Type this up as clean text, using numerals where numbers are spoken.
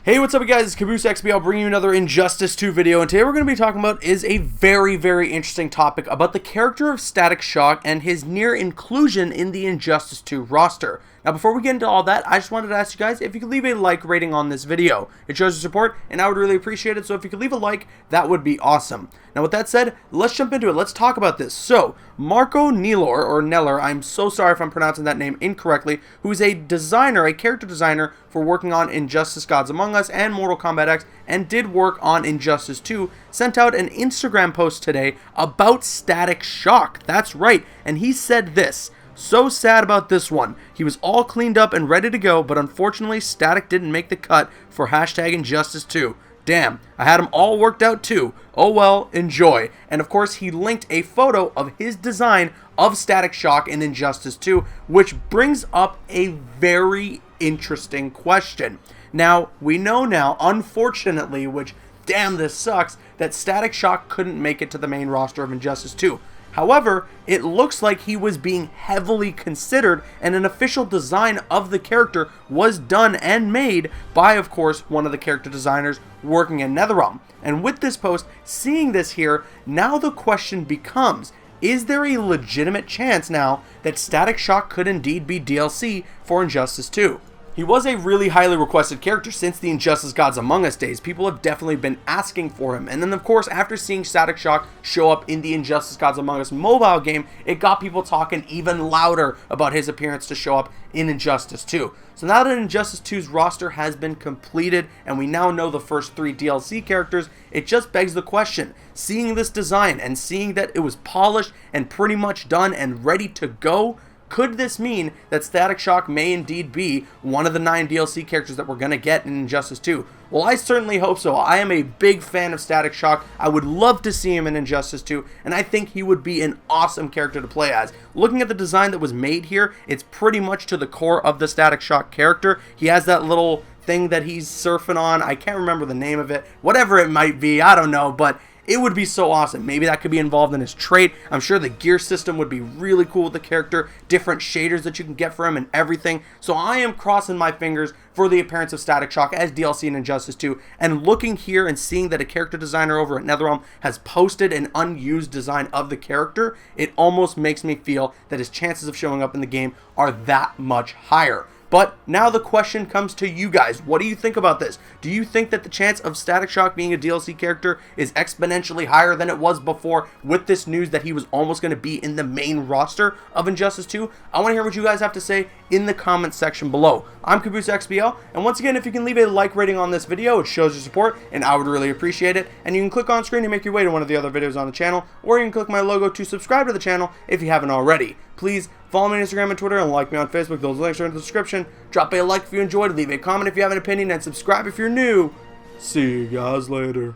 Hey, what's up guys, it's Caboose XBL bringing you another Injustice 2 video, and today we're going to be talking about is a very interesting topic about the character of Static Shock and his near inclusion in the Injustice 2 roster. Now before we get into all that, I just wanted to ask you guys if you could leave a like rating on this video. It shows your support and I would really appreciate it, so if you could leave a like, that would be awesome. Now with that said, let's jump into it, let's talk about this. So, Marco Neller, or Neller, I'm so sorry if I'm pronouncing that name incorrectly, who is a designer, a character designer for working on Injustice Gods Among Us and Mortal Kombat X, and did work on Injustice 2, sent out an Instagram post today about Static Shock. That's right, and he said this: "So sad about this one. He was all cleaned up and ready to go, but unfortunately Static didn't make the cut for hashtag Injustice 2. Damn, I had him all worked out too. Oh well, enjoy." And of course he linked a photo of his design of Static Shock in Injustice 2, which brings up a very interesting question. Now, we know now, unfortunately, which damn this sucks, that Static Shock couldn't make it to the main roster of Injustice 2. However, it looks like he was being heavily considered, and an official design of the character was done and made by, of course, one of the character designers working in Netherrealm. And with this post, seeing this here, now the question becomes, is there a legitimate chance now that Static Shock could indeed be DLC for Injustice 2? He was a really highly requested character since the Injustice Gods Among Us days. People have definitely been asking for him. And then, of course, after seeing Static Shock show up in the Injustice Gods Among Us mobile game, it got people talking even louder about his appearance to show up in Injustice 2. So now that Injustice 2's roster has been completed and we now know the first 3 DLC characters, it just begs the question, seeing this design and seeing that it was polished and pretty much done and ready to go, could this mean that Static Shock may indeed be one of the 9 DLC characters that we're going to get in Injustice 2? Well, I certainly hope so. I am a big fan of Static Shock. I would love to see him in Injustice 2, and I think he would be an awesome character to play as. Looking at the design that was made here, it's pretty much to the core of the Static Shock character. He has that little thing that he's surfing on. I can't remember the name of it. Whatever it might be, I don't know, but it would be so awesome. Maybe that could be involved in his trait. I'm sure the gear system would be really cool with the character, different shaders that you can get for him and everything. So I am crossing my fingers for the appearance of Static Shock as DLC in Injustice 2, and looking here and seeing that a character designer over at Netherrealm has posted an unused design of the character, it almost makes me feel that his chances of showing up in the game are that much higher. But now the question comes to you guys. What do you think about this? Do you think that the chance of Static Shock being a DLC character is exponentially higher than it was before with this news that he was almost going to be in the main roster of Injustice 2? I want to hear what you guys have to say in the comments section below. I'm Caboose XBL, and once again, if you can leave a like rating on this video, it shows your support, and I would really appreciate it. And you can click on screen to make your way to one of the other videos on the channel, or you can click my logo to subscribe to the channel if you haven't already. Please follow me on Instagram and Twitter, and like me on Facebook. Those links are in the description. Drop a like if you enjoyed, leave a comment if you have an opinion, and subscribe if you're new. See you guys later.